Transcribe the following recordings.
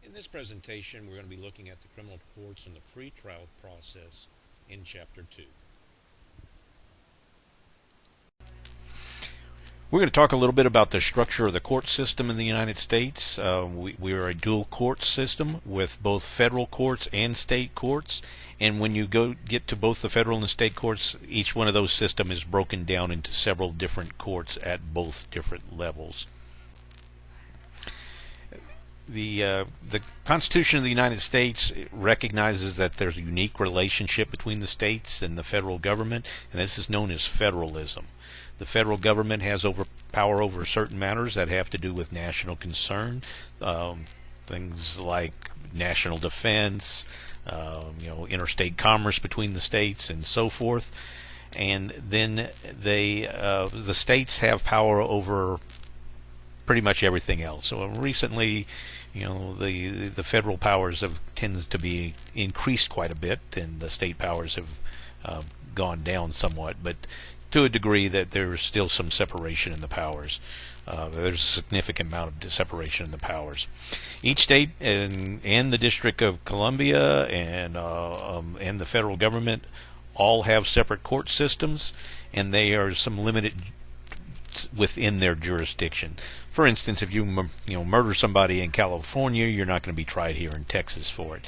In this presentation, we're going to be looking at the criminal courts and the pretrial process in Chapter 2. We're going to talk a little bit about the structure of the court system in the United States. We are a dual court system with both federal courts and state courts. And when you get to both the federal and the state courts, each one of those systems is broken down into several different courts at both different levels. The Constitution of the United States recognizes that there's a unique relationship between the states and the federal government, and this is known as federalism. The federal government has power over certain matters that have to do with national concern, things like national defense, interstate commerce between the states, and so forth. And then the states have power over pretty much everything else. So recently, the federal powers tends to be increased quite a bit, and the state powers have gone down somewhat, but to a degree that there's still some separation in the powers. There's a significant amount of separation in the powers. Each state and the District of Columbia and the federal government all have separate court systems, and they are some limited within their jurisdiction. For instance, if you murder somebody in California, you're not going to be tried here in Texas for it.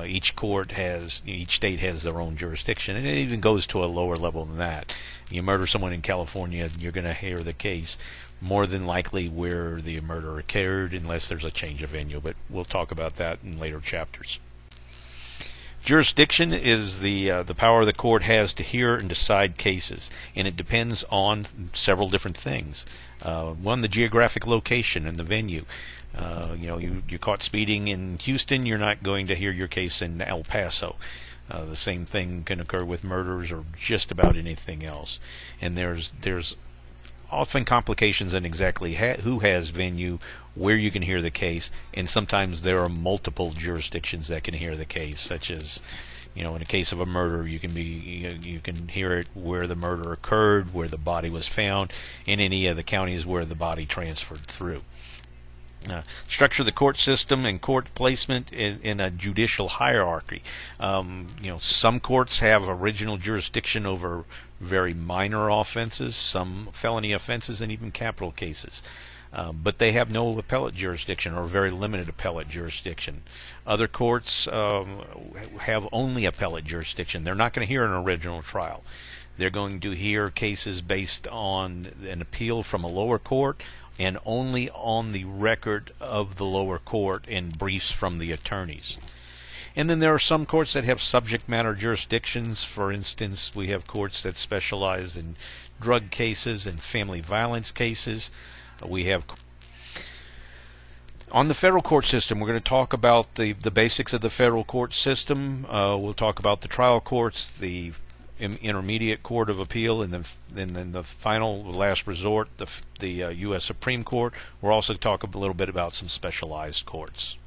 Each state has their own jurisdiction, and it even goes to a lower level than that. You murder someone in California, you're going to hear the case more than likely where the murder occurred, unless there's a change of venue. But we'll talk about that in later chapters. Jurisdiction is the power the court has to hear and decide cases, and it depends on several different things. One, the geographic location and the venue. You're caught speeding in Houston, you're not going to hear your case in El Paso. The same thing can occur with murders or just about anything else. And there's often complications in exactly who has venue, where you can hear the case, and sometimes there are multiple jurisdictions that can hear the case, such as, in a case of a murder, you can hear it where the murder occurred, where the body was found, in any of the counties where the body transferred through. Structure of the court system and court placement in a judicial hierarchy. Some courts have original jurisdiction over very minor offenses, some felony offenses, and even capital cases. But they have no appellate jurisdiction or very limited appellate jurisdiction. Other courts have only appellate jurisdiction. They're not going to hear an original trial. They're going to hear cases based on an appeal from a lower court and only on the record of the lower court and briefs from the attorneys. And then there are some courts that have subject matter jurisdictions. For instance, we have courts that specialize in drug cases and family violence cases. We have on the federal court system, we're going to talk about the basics of the federal court system. We'll talk about the trial courts, the intermediate court of appeal, and then the final, last resort, the U.S. Supreme Court. We'll also talk a little bit about some specialized courts.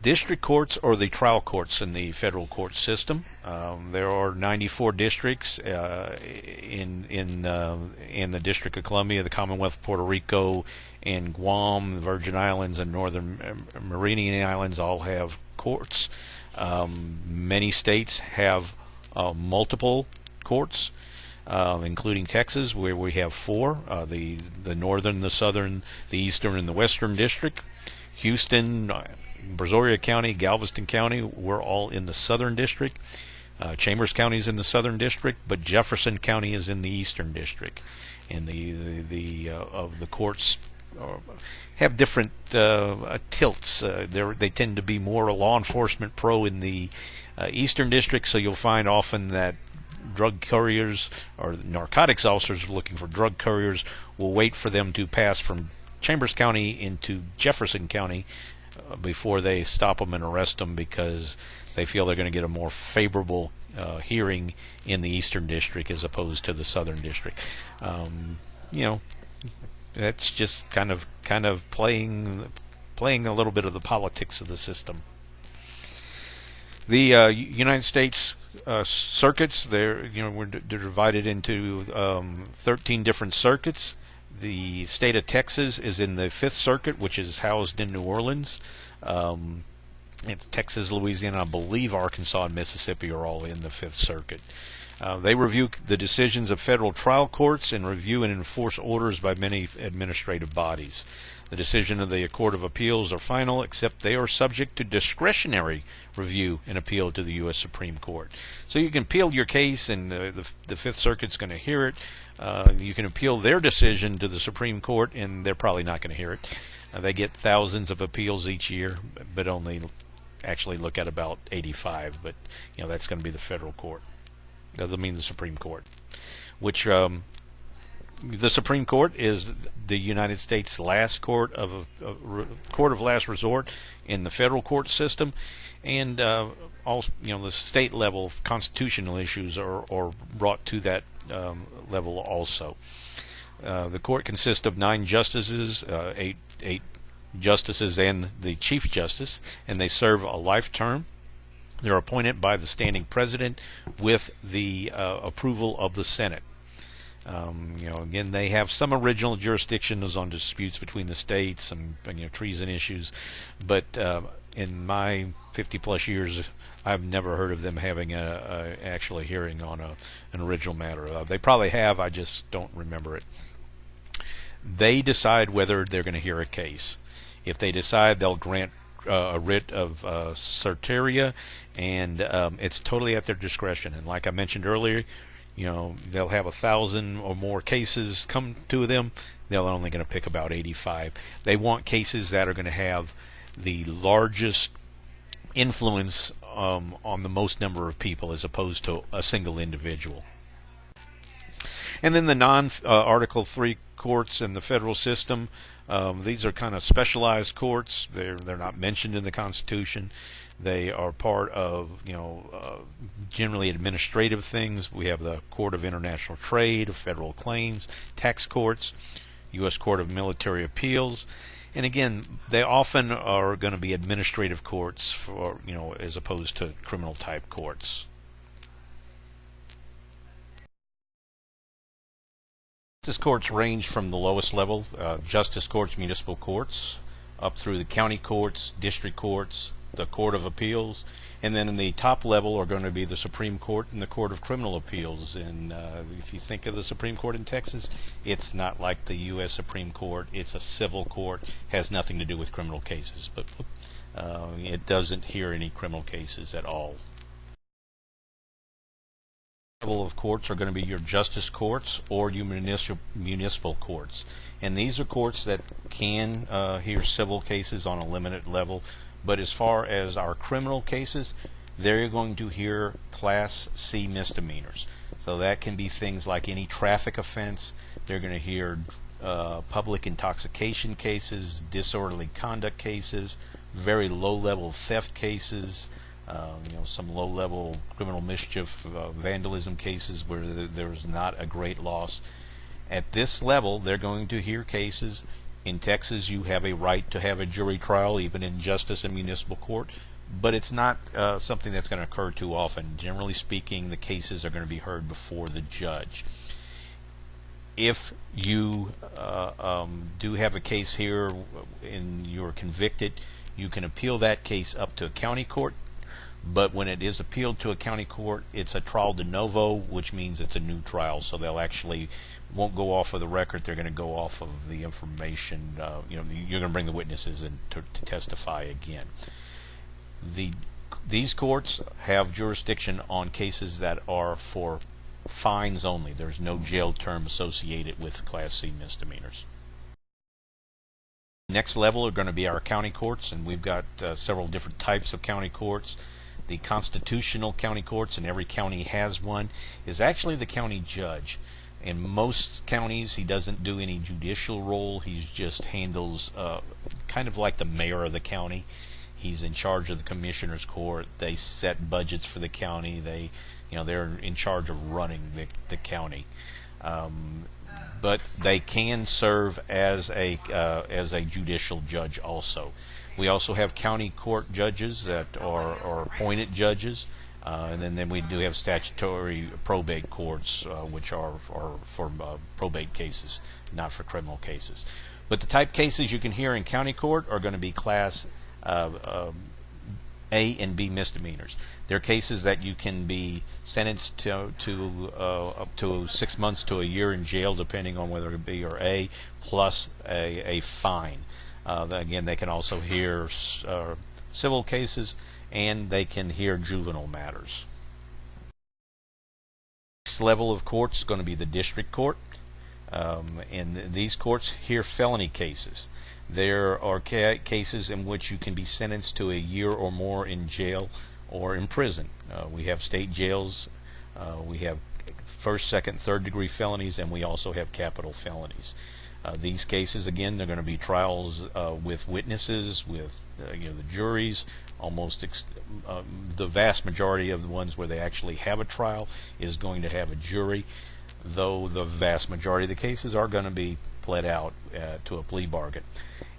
District courts or the trial courts in the federal court system. There are 94 districts in the District of Columbia, the Commonwealth of Puerto Rico, and Guam, the Virgin Islands, and Northern Mariana Islands all have courts. Many states have multiple courts, including Texas, where we have 4: the Northern, the Southern, the Eastern, and the Western District. Houston, Brazoria County, Galveston County, we're all in the Southern District. Chambers County is in the Southern District, but Jefferson County is in the Eastern District. And the courts have different tilts. They tend to be more law enforcement pro in the Eastern District, so you'll find often that drug couriers or narcotics officers looking for drug couriers will wait for them to pass from Chambers County into Jefferson County before they stop them and arrest them, because they feel they're going to get a more favorable hearing in the Eastern District as opposed to the Southern District. That's just kind of playing a little bit of the politics of the system. The United States circuits, they're divided into 13 different circuits. The state of Texas is in the Fifth Circuit, which is housed in New Orleans. It's Texas, Louisiana, I believe Arkansas and Mississippi are all in the Fifth Circuit. They review the decisions of federal trial courts and review and enforce orders by many administrative bodies. The decision of the Court of Appeals are final, except they are subject to discretionary review and appeal to the U.S. Supreme Court. So you can appeal your case, and the Fifth Circuit's going to hear it. You can appeal their decision to the Supreme Court, and they're probably not going to hear it. They get thousands of appeals each year, but only actually look at about 85. But that's going to be the federal court. Doesn't mean the Supreme Court, which the Supreme Court is the United States last court of last resort in the federal court system, and all the state level constitutional issues are brought to that level also. The court consists of 9 justices, eight justices and the Chief Justice, and they serve a life term. They're appointed by the standing president with the approval of the Senate. Again, they have some original jurisdictions on disputes between the states and treason issues, but in my 50-plus years, I've never heard of them having actually a hearing on an original matter. They probably have, I just don't remember it. They decide whether they're going to hear a case. If they decide, they'll grant a writ of certiorari, and it's totally at their discretion. And like I mentioned earlier, they'll have 1,000 or more cases come to them. They're only going to pick about 85. They want cases that are going to have the largest influence on the most number of people, as opposed to a single individual. And then the non-Article 3 courts in the federal system. These are kind of specialized courts. They're not mentioned in the Constitution. They are part of generally administrative things. We have the Court of International Trade, of Federal Claims, tax courts, U.S. Court of Military Appeals, and again, they often are going to be administrative courts for as opposed to criminal type courts. Justice courts range from the lowest level, justice courts, municipal courts, up through the county courts, district courts, the Court of Appeals, and then in the top level are going to be the Supreme Court and the Court of Criminal Appeals. And if you think of the Supreme Court in Texas, it's not like the U.S. Supreme Court. It's a civil court, has nothing to do with criminal cases, but it doesn't hear any criminal cases at all. Level of courts are going to be your justice courts or your municipal courts, and these are courts that can hear civil cases on a limited level, but as far as our criminal cases, they're going to hear Class C misdemeanors. So that can be things like any traffic offense. They're going to hear public intoxication cases, disorderly conduct cases, very low-level theft cases, some low-level criminal mischief, vandalism cases where there's not a great loss. At this level, they're going to hear cases. In Texas, you have a right to have a jury trial, even in justice and municipal court, but it's not something that's going to occur too often. Generally speaking, the cases are going to be heard before the judge. If you do have a case here and you're convicted, you can appeal that case up to a county court. But when it is appealed to a county court, it's a trial de novo, which means it's a new trial. So they'll actually won't go off of the record. They're going to go off of the information. You're going to bring the witnesses in to testify again. These courts have jurisdiction on cases that are for fines only. There's no jail term associated with Class C misdemeanors. Next level are going to be our county courts, and we've got several different types of county courts. The constitutional county courts, and every county has one, is actually the county judge. In most counties, he doesn't do any judicial role. He just handles kind of like the mayor of the county. He's in charge of the commissioner's court. They set budgets for the county. They're in charge of running the county. But they can serve as a judicial judge also. We also have county court judges that are appointed judges. And then we do have statutory probate courts, which are for probate cases, not for criminal cases. But the type cases you can hear in county court are going to be class A and B misdemeanors. They're cases that you can be sentenced to up to 6 months to a year in jail, depending on whether it B or A, plus a fine. Again, they can also hear civil cases, and they can hear juvenile matters. Next level of courts is going to be the district court, and these courts hear felony cases. There are cases in which you can be sentenced to a year or more in jail or in prison. We have state jails, we have first, second, third degree felonies, and we also have capital felonies. These cases, again, they're going to be trials with witnesses, with the juries. The vast majority of the ones where they actually have a trial is going to have a jury, though the vast majority of the cases are going to be pled out to a plea bargain.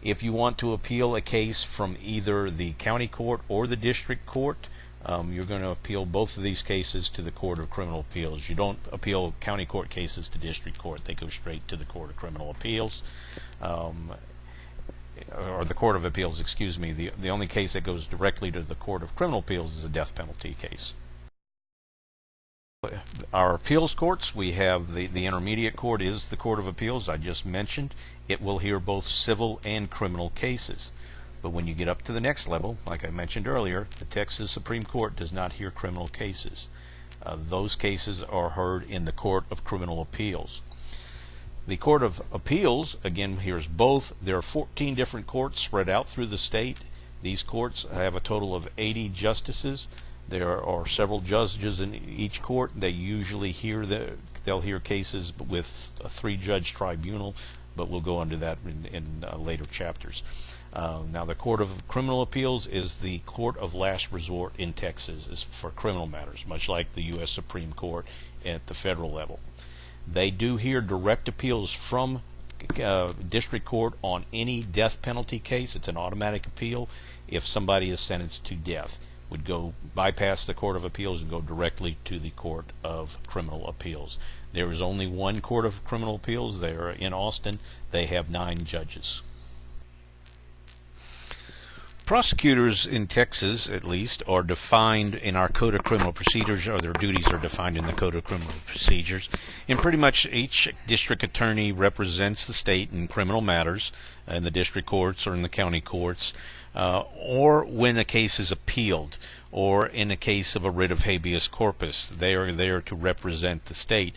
If you want to appeal a case from either the county court or the district court, you're going to appeal both of these cases to the Court of Criminal Appeals. You don't appeal county court cases to district court. They go straight to the Court of Criminal Appeals, or the Court of Appeals, excuse me. The only case that goes directly to the Court of Criminal Appeals is a death penalty case. Our appeals courts, we have the intermediate court is the Court of Appeals I just mentioned. It will hear both civil and criminal cases. But when you get up to the next level, like I mentioned earlier, the Texas Supreme Court does not hear criminal cases. Those cases are heard in the Court of Criminal Appeals. The Court of Appeals, again, hears both. There are 14 different courts spread out through the state. These courts have a total of 80 justices. There are several judges in each court. They usually they'll hear cases with a 3-judge tribunal, but we'll go into that in later chapters. Now, the Court of Criminal Appeals is the court of last resort in Texas is for criminal matters, much like the U.S. Supreme Court at the federal level. They do hear direct appeals from district court on any death penalty case. It's an automatic appeal. If somebody is sentenced to death, would go bypass the Court of Appeals and go directly to the Court of Criminal Appeals. There is only one Court of Criminal Appeals. They are in Austin. They have 9 judges. Prosecutors in Texas, at least, are defined in our Code of Criminal Procedures, or their duties are defined in the Code of Criminal Procedures. And pretty much each district attorney represents the state in criminal matters in the district courts or in the county courts, or when a case is appealed, or in a case of a writ of habeas corpus. They are there to represent the state.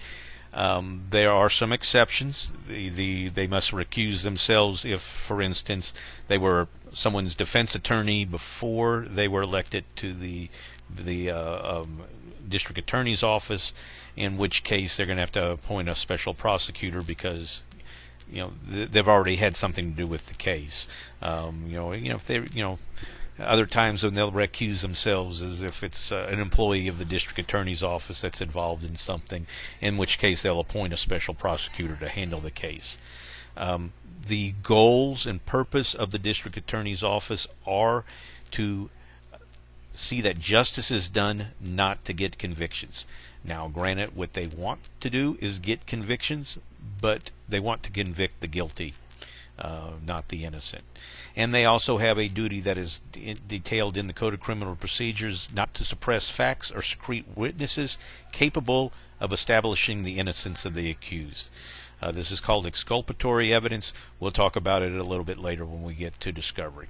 There are some exceptions. They must recuse themselves if, for instance, they were someone's defense attorney before they were elected to the district attorney's office, in which case they're going to have to appoint a special prosecutor because they've already had something to do with the case. If they other times when they'll recuse themselves as if it's an employee of the district attorney's office that's involved in something, in which case they'll appoint a special prosecutor to handle the case. The goals and purpose of the district attorney's office are to see that justice is done, not to get convictions. Now, granted, what they want to do is get convictions, but they want to convict the guilty, not the innocent. And they also have a duty that is detailed in the Code of Criminal Procedures not to suppress facts or secrete witnesses capable of establishing the innocence of the accused. This is called exculpatory evidence. We'll talk about it a little bit later when we get to discovery.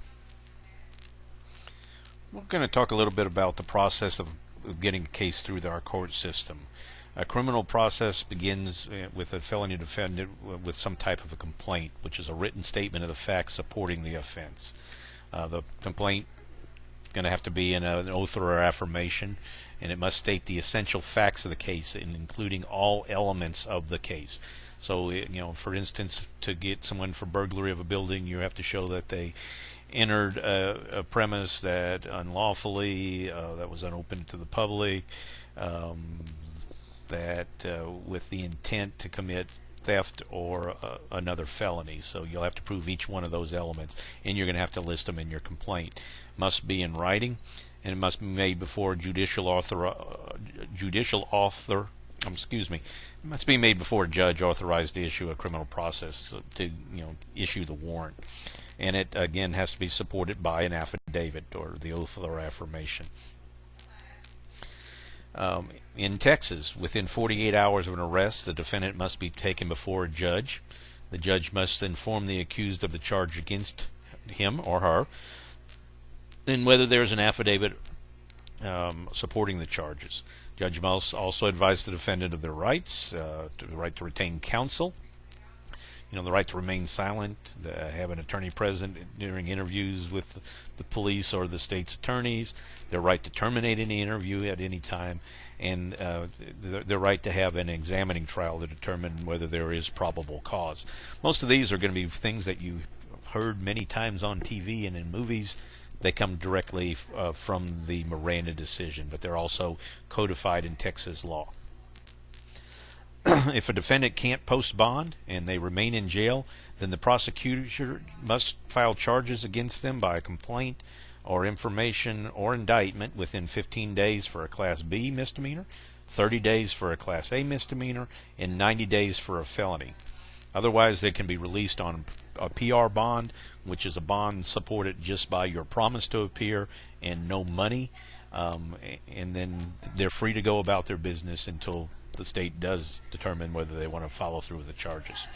We're going to talk a little bit about the process of getting a case through our court system. A criminal process begins with a felony defendant with some type of a complaint, which is a written statement of the facts supporting the offense. The complaint is going to have to be in an oath or affirmation, and it must state the essential facts of the case, including all elements of the case. So, for instance, to get someone for burglary of a building, you have to show that they entered a premise that unlawfully, that was unopened to the public, that with the intent to commit theft or another felony. So you'll have to prove each one of those elements, and you're going to have to list them in your complaint. Must be in writing, and it must be made before it must be made before a judge authorized to issue a criminal process to issue the warrant, and it again has to be supported by an affidavit or the oath or affirmation. In Texas, within 48 hours of an arrest, the defendant must be taken before a judge. The judge must inform the accused of the charge against him or her, and whether there is an affidavit supporting the charges. Judge must also advise the defendant of their rights, the right to retain counsel, the right to remain silent, have an attorney present during interviews with the police or the state's attorneys, their right to terminate any interview at any time, and their right to have an examining trial to determine whether there is probable cause. Most of these are going to be things that you heard many times on TV and in movies. They come directly from the Miranda decision, but they're also codified in Texas law. If a defendant can't post bond and they remain in jail, then the prosecutor must file charges against them by a complaint or information or indictment within 15 days for a Class B misdemeanor, 30 days for a Class A misdemeanor, and 90 days for a felony. Otherwise, they can be released on a PR bond, which is a bond supported just by your promise to appear and no money, and then they're free to go about their business until the state does determine whether they want to follow through with the charges.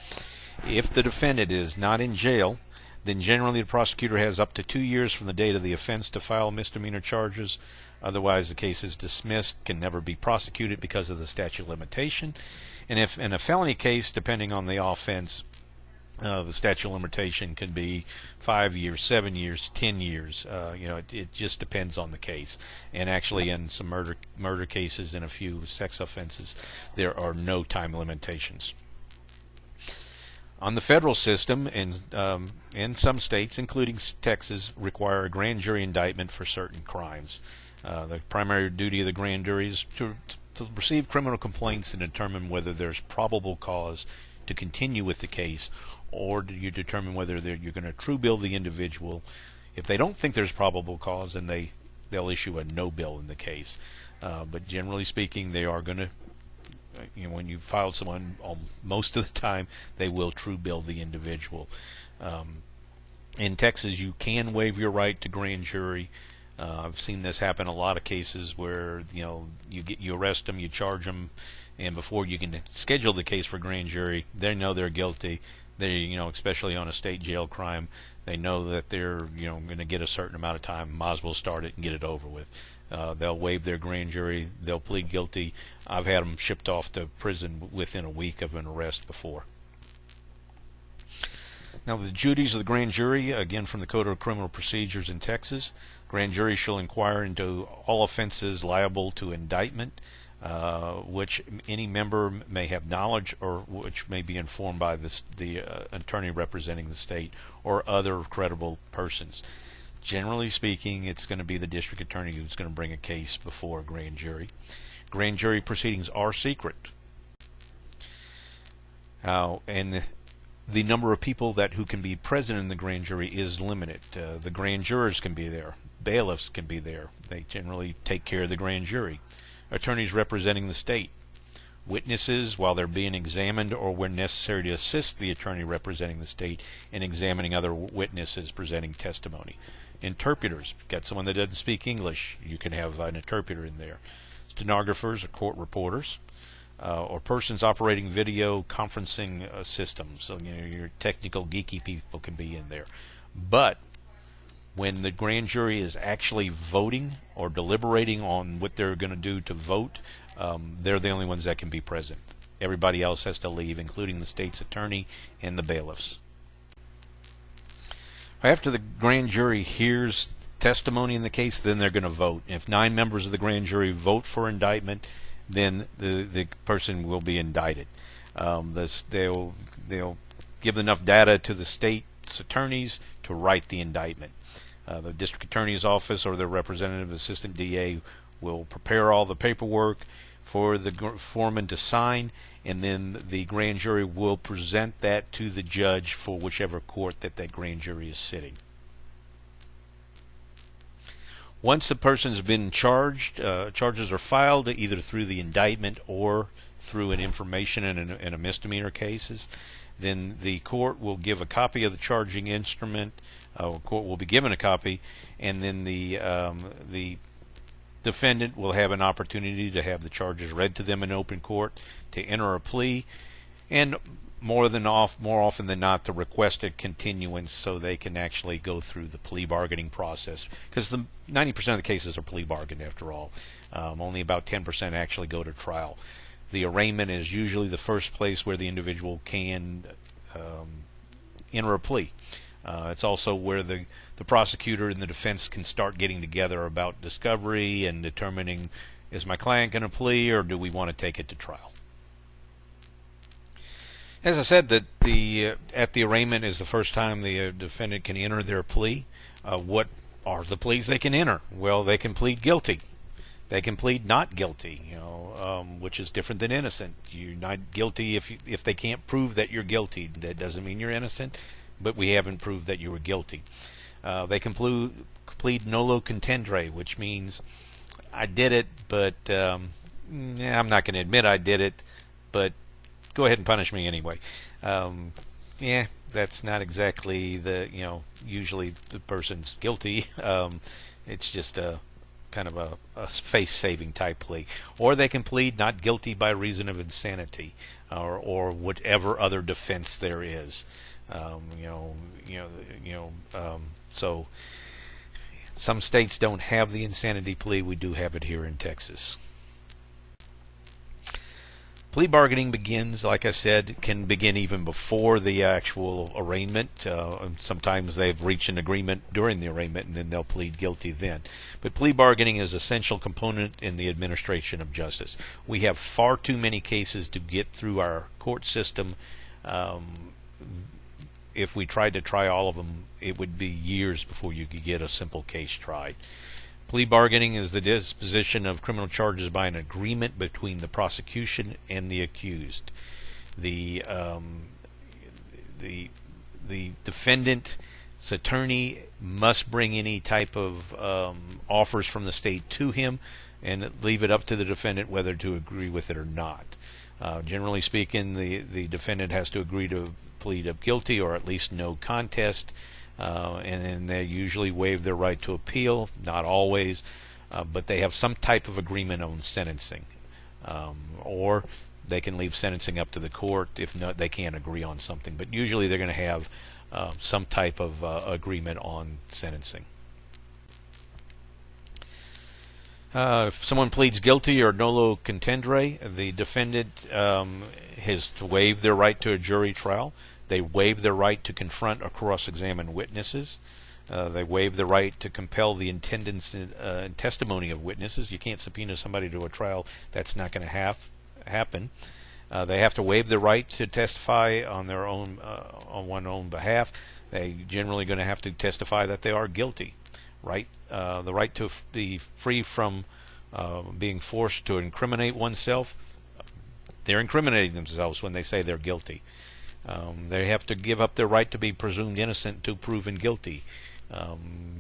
If the defendant is not in jail, then generally the prosecutor has up to 2 years from the date of the offense to file misdemeanor charges. Otherwise, the case is dismissed, can never be prosecuted because of the statute of limitation. And if in a felony case, depending on the offense, the statute of limitation can be 5 years, 7 years, 10 years. It just depends on the case. And actually, in some murder cases and a few sex offenses, there are no time limitations. On the federal system, in some states, including Texas, require a grand jury indictment for certain crimes. The primary duty of the grand jury is to receive criminal complaints and determine whether there's probable cause to continue with the case, or do you determine whether you're going to true bill the individual. If they don't think there's probable cause, then they'll issue a no bill in the case. But generally speaking, they are going to, when you file someone, most of the time they will true bill the individual. In Texas, you can waive your right to grand jury. I've seen this happen in a lot of cases where you arrest them, you charge them, and before you can schedule the case for grand jury, they know they're guilty. They, especially on a state jail crime, they know that they're going to get a certain amount of time. Might as well start it and get it over with. They'll waive their grand jury. They'll plead guilty. I've had them shipped off to prison within a week of an arrest before. Now, the duties of the grand jury, again from the Code of Criminal Procedures in Texas, grand jury shall inquire into all offenses liable to indictment, which any member may have knowledge or which may be informed by the attorney representing the state or other credible persons. Generally speaking, it's going to be the district attorney who's going to bring a case before a grand jury. Grand jury proceedings are secret. And the number of people who can be present in the grand jury is limited. The grand jurors can be there. Bailiffs can be there. They generally take care of the grand jury. Attorneys representing the state. Witnesses while they're being examined or when necessary to assist the attorney representing the state in examining other witnesses presenting testimony. Interpreters. Got someone that doesn't speak English, you can have an interpreter in there. Stenographers or court reporters. Or persons operating video conferencing systems. So your technical geeky people can be in there. But when the grand jury is actually voting or deliberating on what they're going to do to vote, they're the only ones that can be present. Everybody else has to leave, including the state's attorney and the bailiffs. After the grand jury hears testimony in the case, then they're going to vote. If 9 members of the grand jury vote for indictment, then the person will be indicted. They'll give enough data to the state's attorneys to write the indictment. The district attorney's office or their representative assistant DA will prepare all the paperwork for the foreman to sign, and then the grand jury will present that to the judge for whichever court that grand jury is sitting. Once the person's been charged, charges are filed either through the indictment or through an information in a misdemeanor cases. Then the court will give a copy of the charging instrument. Court will be given a copy, and then the defendant will have an opportunity to have the charges read to them in open court, to enter a plea, and more often than not, to request a continuance so they can actually go through the plea bargaining process. Because the 90% of the cases are plea bargained after all. Only about 10% actually go to trial. The arraignment is usually the first place where the individual can enter a plea. It's also where the prosecutor and the defense can start getting together about discovery and determining, is my client going to plea or do we want to take it to trial? As I said, that at the arraignment is the first time the defendant can enter their plea. What are the pleas they can enter? Well, they can plead guilty. They can plead not guilty, which is different than innocent. You're not guilty if they can't prove that you're guilty. That doesn't mean you're innocent, but we haven't proved that you were guilty. They can plead nolo contendere, which means I did it, but I'm not going to admit I did it, but go ahead and punish me anyway. That's not exactly usually the person's guilty. It's just a kind of a face-saving type plea. Or they can plead not guilty by reason of insanity, or whatever other defense there is. So some states don't have the insanity plea. We do have it here in Texas. Plea bargaining begins, like I said, can begin even before the actual arraignment. Sometimes they've reached an agreement during the arraignment and then they'll plead guilty then. But plea bargaining is an essential component in the administration of justice. We have far too many cases to get through our court system. If we tried to try all of them, it would be years before you could get a simple case tried. Plea bargaining is the disposition of criminal charges by an agreement between the prosecution and the accused. The defendant's attorney must bring any type of offers from the state to him and leave it up to the defendant whether to agree with it or not. Generally speaking, the defendant has to agree to plead up guilty or at least no contest. And then they usually waive their right to appeal, not always, but they have some type of agreement on sentencing. Or they can leave sentencing up to the court if not, they can't agree on something. But usually they're going to have some type of agreement on sentencing. If someone pleads guilty or nolo contendere, the defendant has to waive their right to a jury trial. They waive their right to confront or cross-examine witnesses. They waive the right to compel the attendance and testimony of witnesses. You can't subpoena somebody to a trial. That's not going to happen. They have to waive the right to testify on their own, on one's own behalf. They generally going to have to testify that they are guilty. Right? The right to be free from being forced to incriminate oneself. They're incriminating themselves when they say they're guilty. They have to give up their right to be presumed innocent to proven guilty,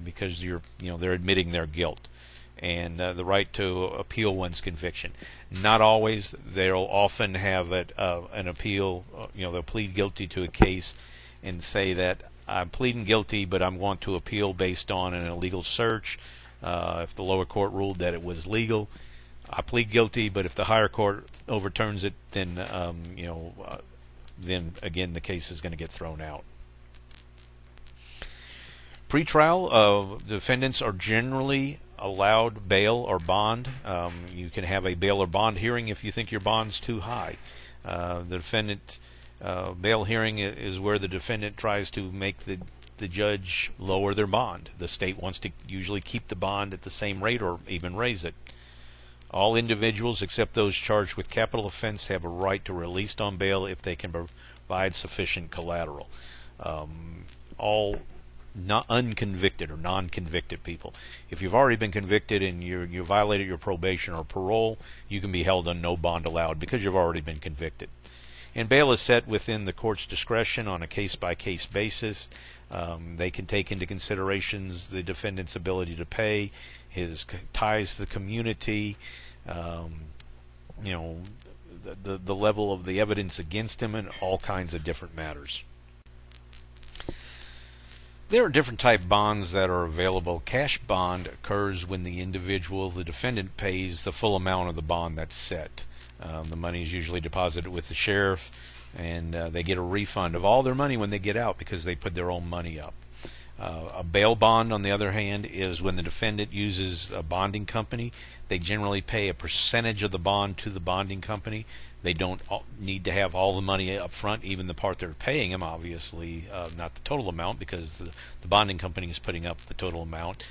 because they're admitting their guilt, and the right to appeal one's conviction. Not always. They'll often have an appeal. They'll plead guilty to a case and say that I'm pleading guilty, but I'm going to appeal based on an illegal search. If the lower court ruled that it was legal, I plead guilty, but if the higher court overturns it, then then again the case is going to get thrown out. Pretrial, defendants are generally allowed bail or bond. You can have a bail or bond hearing if you think your bond's too high. The defendant bail hearing is where the defendant tries to make the judge lower their bond. The state wants to usually keep the bond at the same rate or even raise it. All individuals except those charged with capital offense have a right to release on bail if they can provide sufficient collateral. All unconvicted or non-convicted people. If you've already been convicted and you violated your probation or parole, you can be held on no bond allowed because you've already been convicted. And bail is set within the court's discretion on a case-by-case basis. They can take into considerations the defendant's ability to pay, his ties to the community, you know, the level of the evidence against him, and all kinds of different matters. There are different type bonds that are available. Cash bond occurs when the individual, the defendant, pays the full amount of the bond that's set. The money is usually deposited with the sheriff, and they get a refund of all their money when they get out because they put their own money up. A bail bond, on the other hand, is when the defendant uses a bonding company. They generally pay a percentage of the bond to the bonding company. They don't need to have all the money up front, even the part they're paying him, obviously, not the total amount, because the bonding company is putting up the total amount.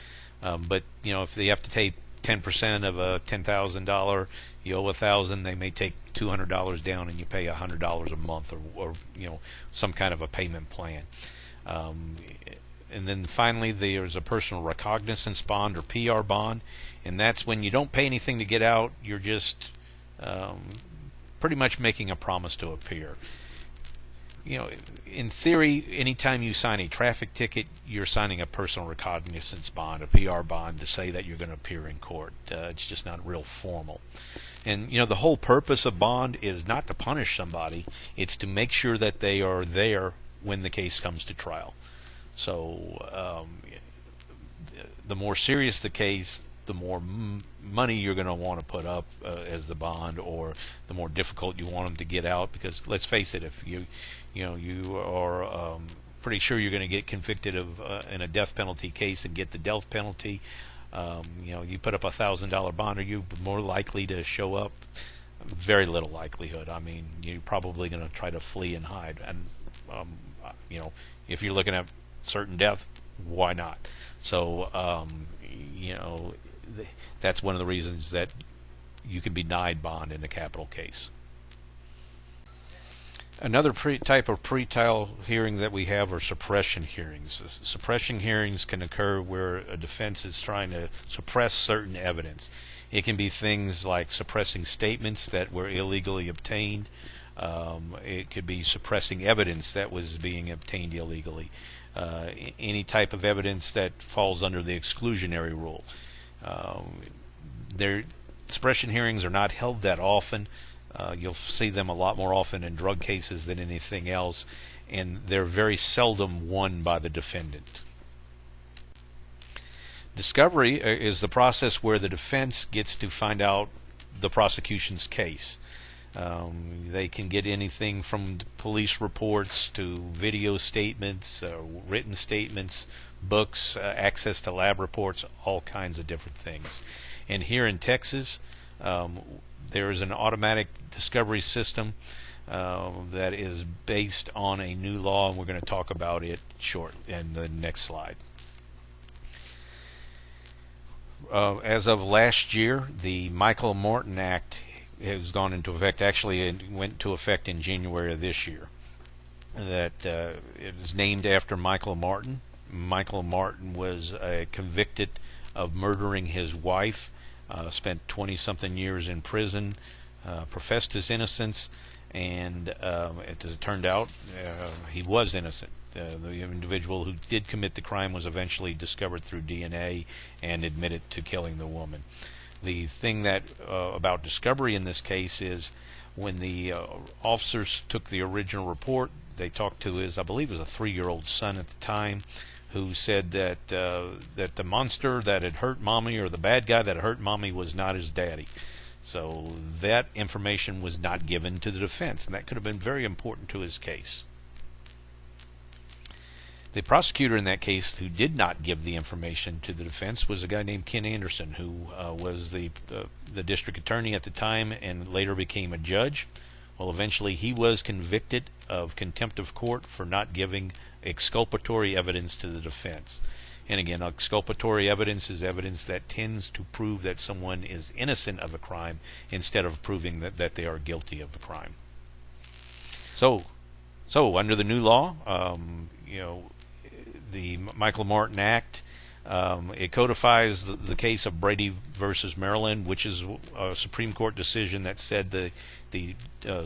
But you know, if they have to take 10% of a $10,000, you owe $1,000, they may take $200 down, and you pay $100 a month, or you know, some kind of a payment plan. And then finally, there's a personal recognizance bond, or PR bond, and that's when you don't pay anything to get out. You're just pretty much making a promise to appear. You know, in theory, anytime you sign a traffic ticket, you're signing a personal recognizance bond, a PR bond, to say that you're going to appear in court. It's just not real formal. And you know, the whole purpose of bond is not to punish somebody; it's to make sure that they are there when the case comes to trial. So the more serious the case, the more money you're going to want to put up as the bond, or the more difficult you want them to get out. Because let's face it, if you are pretty sure you're going to get convicted of in a death penalty case and get the death penalty, you know, you put up $1,000 bond, are you more likely to show up? Very little likelihood. I mean, you're probably going to try to flee and hide. And you know, if you're looking at certain death, why not? So you know, that's one of the reasons that you can be denied bond in a capital case. Another type of pretrial hearing that we have are suppression hearings. Suppression hearings can occur where a defense is trying to suppress certain evidence. It can be things like suppressing statements that were illegally obtained. It could be suppressing evidence that was being obtained illegally. Any type of evidence that falls under the exclusionary rule. Suppression hearings are not held that often. You'll see them a lot more often in drug cases than anything else, and they're very seldom won by the defendant. Discovery is the process where the defense gets to find out the prosecution's case. They can get anything from police reports to video statements, written statements, books, access to lab reports, all kinds of different things. And here in Texas, there is an automatic discovery system that is based on a new law, and we're going to talk about it shortly in the next slide. As of last year, the Michael Martin Act has gone into effect. Actually, it went into effect in January of this year. That it is named after Michael Martin. Michael Martin was convicted of murdering his wife, spent 20-something years in prison, professed his innocence, and as it turned out, he was innocent. The individual who did commit the crime was eventually discovered through DNA and admitted to killing the woman. The thing that about discovery in this case is when the officers took the original report, they talked to his, I believe it was a 3-year-old son at the time, who said that that the monster that had hurt mommy, or the bad guy that hurt mommy, was not his daddy. So that information was not given to the defense, and that could have been very important to his case. The prosecutor in that case who did not give the information to the defense was a guy named Ken Anderson, who was the district attorney at the time and later became a judge. Well, eventually he was convicted of contempt of court for not giving exculpatory evidence to the defense. And again, exculpatory evidence is evidence that tends to prove that someone is innocent of a crime instead of proving that they are guilty of the crime. So under the new law, you know, the Michael Martin Act, it codifies the case of Brady versus Maryland, which is a Supreme Court decision that said the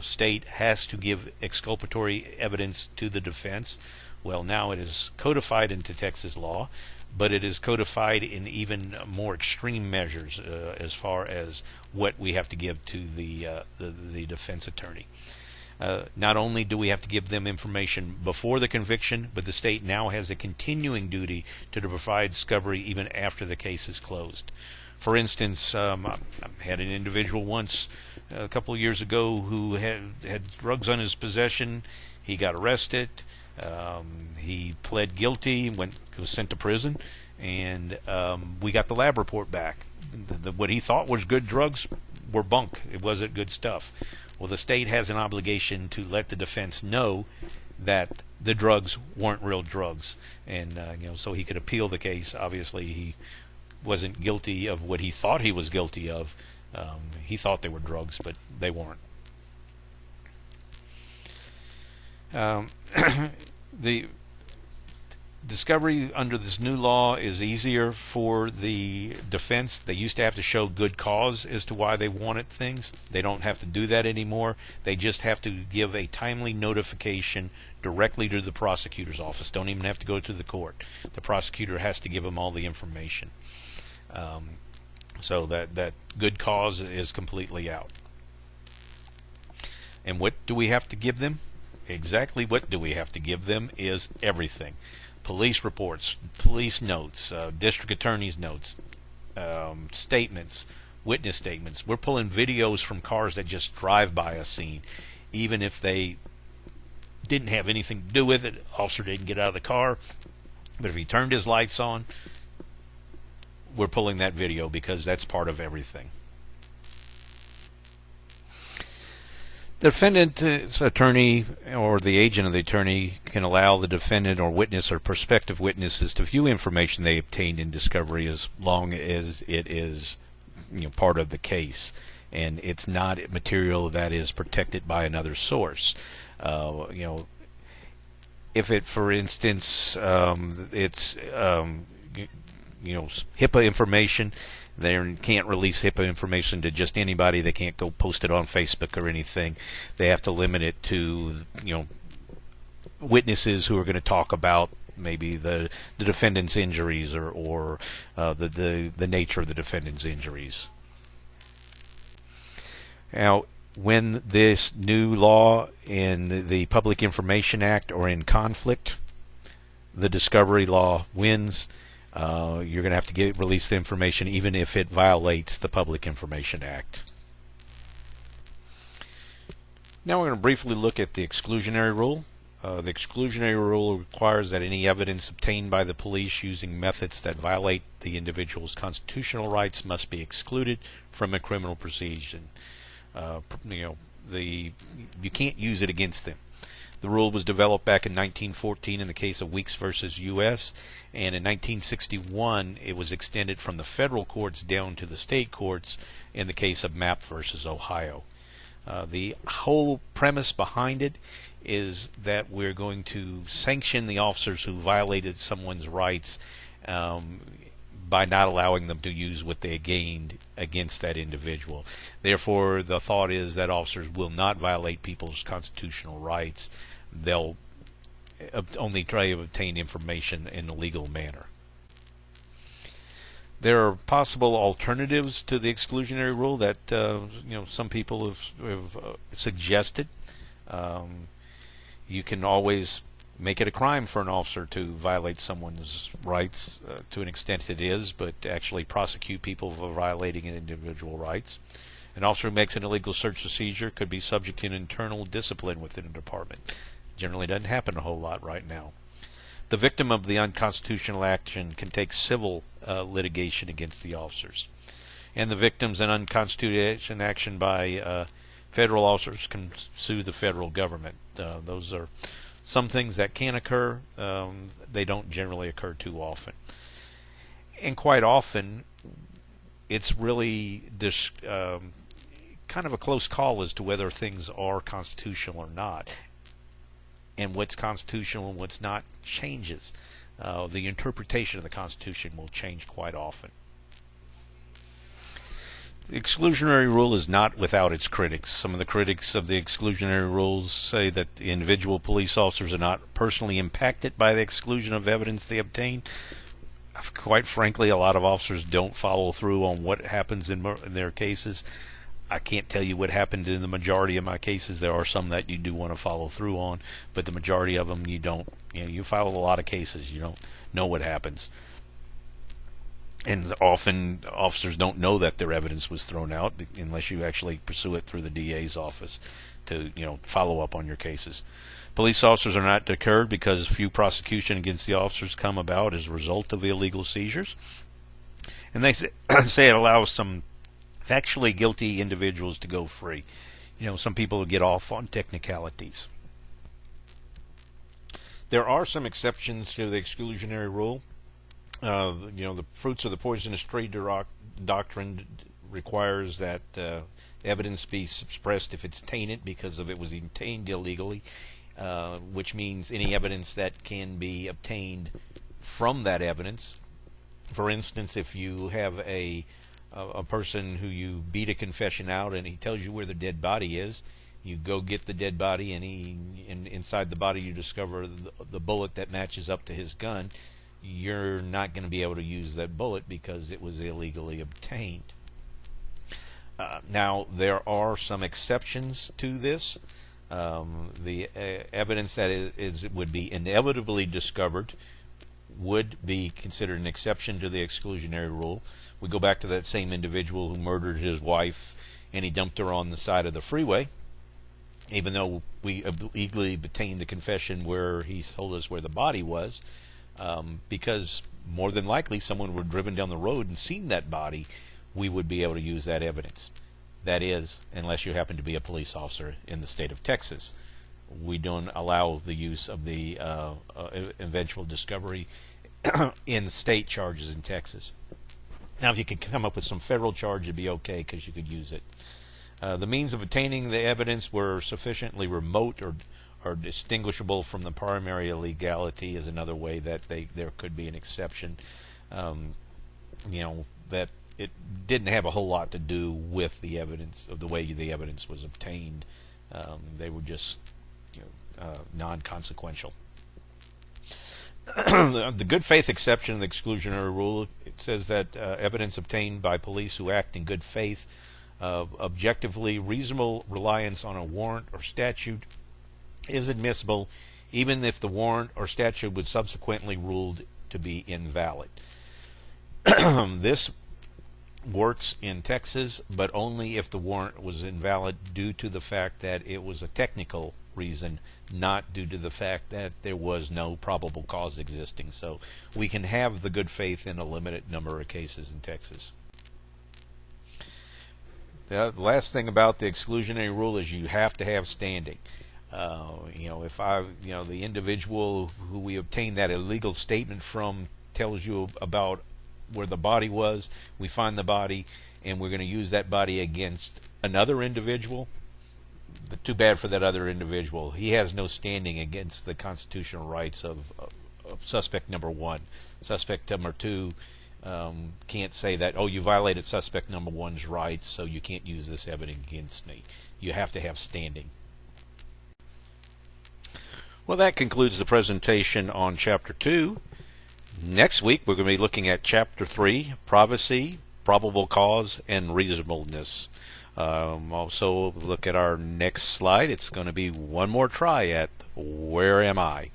state has to give exculpatory evidence to the defense. Well, now it is codified into Texas law, but it is codified in even more extreme measures as far as what we have to give to the defense attorney. Not only do we have to give them information before the conviction, but the state now has a continuing duty to provide discovery even after the case is closed. For instance, I had an individual once a couple of years ago who had drugs on his possession. He got arrested. He pled guilty, was sent to prison, and we got the lab report back. What he thought was good drugs were bunk. It wasn't good stuff. Well, the state has an obligation to let the defense know that the drugs weren't real drugs, and so he could appeal the case. Obviously, he wasn't guilty of what he thought he was guilty of. He thought they were drugs, but they weren't. The discovery under this new law is easier for the defense. They used to have to show good cause as to why they wanted things. They don't have to do that anymore. They just have to give a timely notification directly to the prosecutor's office. Don't even have to go to the court. The prosecutor has to give them all the information. So that good cause is completely out. And what do we have to give them? Exactly what do we have to give them is everything. Police reports, police notes, district attorney's notes, statements, witness statements. We're pulling videos from cars that just drive by a scene, even if they didn't have anything to do with it. Officer didn't get out of the car, but if he turned his lights on, we're pulling that video because that's part of everything. The defendant's attorney or the agent of the attorney can allow the defendant or witness or prospective witnesses to view information they obtained in discovery as long as it is part of the case and it's not material that is protected by another source. If it, for instance, it's HIPAA information, they can't release HIPAA information to just anybody. They can't go post it on Facebook or anything. They have to limit it to witnesses who are going to talk about maybe the defendant's injuries or the nature of the defendant's injuries. Now, when this new law in the Public Information Act are in conflict, the discovery law wins. You're going to have to release the information even if it violates the Public Information Act. Now we're going to briefly look at the exclusionary rule. The exclusionary rule requires that any evidence obtained by the police using methods that violate the individual's constitutional rights must be excluded from a criminal proceeding. You can't use it against them. The rule was developed back in 1914 in the case of Weeks versus U.S., and in 1961 it was extended from the federal courts down to the state courts in the case of Mapp versus Ohio. The whole premise behind it is that we're going to sanction the officers who violated someone's rights by not allowing them to use what they gained against that individual. Therefore, the thought is that officers will not violate people's constitutional rights. They'll only try to obtain information in a legal manner. There are possible alternatives to the exclusionary rule that some people have suggested. You can always make it a crime for an officer to violate someone's rights, to an extent it is, but actually prosecute people for violating individual rights. An officer who makes an illegal search procedure could be subject to an internal discipline within a department. Generally doesn't happen a whole lot right now. The victim of the unconstitutional action can take civil litigation against the officers. And the victims in unconstitutional action by federal officers can sue the federal government. Those are some things that can occur. They don't generally occur too often. And quite often, it's really kind of a close call as to whether things are constitutional or not. And what's constitutional and what's not changes. The interpretation of the Constitution will change quite often. The exclusionary rule is not without its critics. Some of the critics of the exclusionary rules say that the individual police officers are not personally impacted by the exclusion of evidence they obtain. Quite frankly, a lot of officers don't follow through on what happens in their cases. I can't tell you what happened in the majority of my cases. There are some that you do want to follow through on, but the majority of them you don't. You file a lot of cases, you don't know what happens. And often officers don't know that their evidence was thrown out unless you actually pursue it through the DA's office to follow up on your cases. Police officers are not deterred because few prosecution against the officers come about as a result of illegal seizures. And they say it allows some factually guilty individuals to go free. Some people get off on technicalities. There are some exceptions to the exclusionary rule. The fruits of the poisonous tree doctrine requires that evidence be suppressed if it's tainted because it was obtained illegally, which means any evidence that can be obtained from that evidence. For instance, if you have a person who you beat a confession out and he tells you where the dead body is, you go get the dead body and inside the body you discover the bullet that matches up to his gun. You're not going to be able to use that bullet because it was illegally obtained. Now, there are some exceptions to this. The evidence that would be inevitably discovered would be considered an exception to the exclusionary rule. We go back to that same individual who murdered his wife and he dumped her on the side of the freeway, even though we illegally obtained the confession where he told us where the body was. Because more than likely someone would have driven down the road and seen that body, we would be able to use that evidence. That is, unless you happen to be a police officer in the state of Texas. We don't allow the use of the eventual discovery in state charges in Texas. Now, if you could come up with some federal charge, it'd be okay because you could use it. The means of obtaining the evidence were sufficiently remote or distinguishable from the primary illegality is another way that there could be an exception. That it didn't have a whole lot to do with the evidence of the way the evidence was obtained. They were just non-consequential. The good faith exception of the exclusionary rule, it says that evidence obtained by police who act in good faith, objectively reasonable reliance on a warrant or statute is admissible even if the warrant or statute was subsequently ruled to be invalid. This works in Texas, but only if the warrant was invalid due to the fact that it was a technical reason, not due to the fact that there was no probable cause existing. So we can have the good faith in a limited number of cases in Texas. The last thing about the exclusionary rule is you have to have standing. If the individual who we obtained that illegal statement from tells you about where the body was, we find the body, and we're going to use that body against another individual, too bad for that other individual. He has no standing against the constitutional rights of suspect number one. Suspect number two can't say that, oh, you violated suspect number one's rights, so you can't use this evidence against me. You have to have standing. Well, that concludes the presentation on Chapter 2. Next week, we're going to be looking at Chapter 3, Privacy, Probable Cause, and Reasonableness. Also, look at our next slide. It's going to be one more try at Where Am I?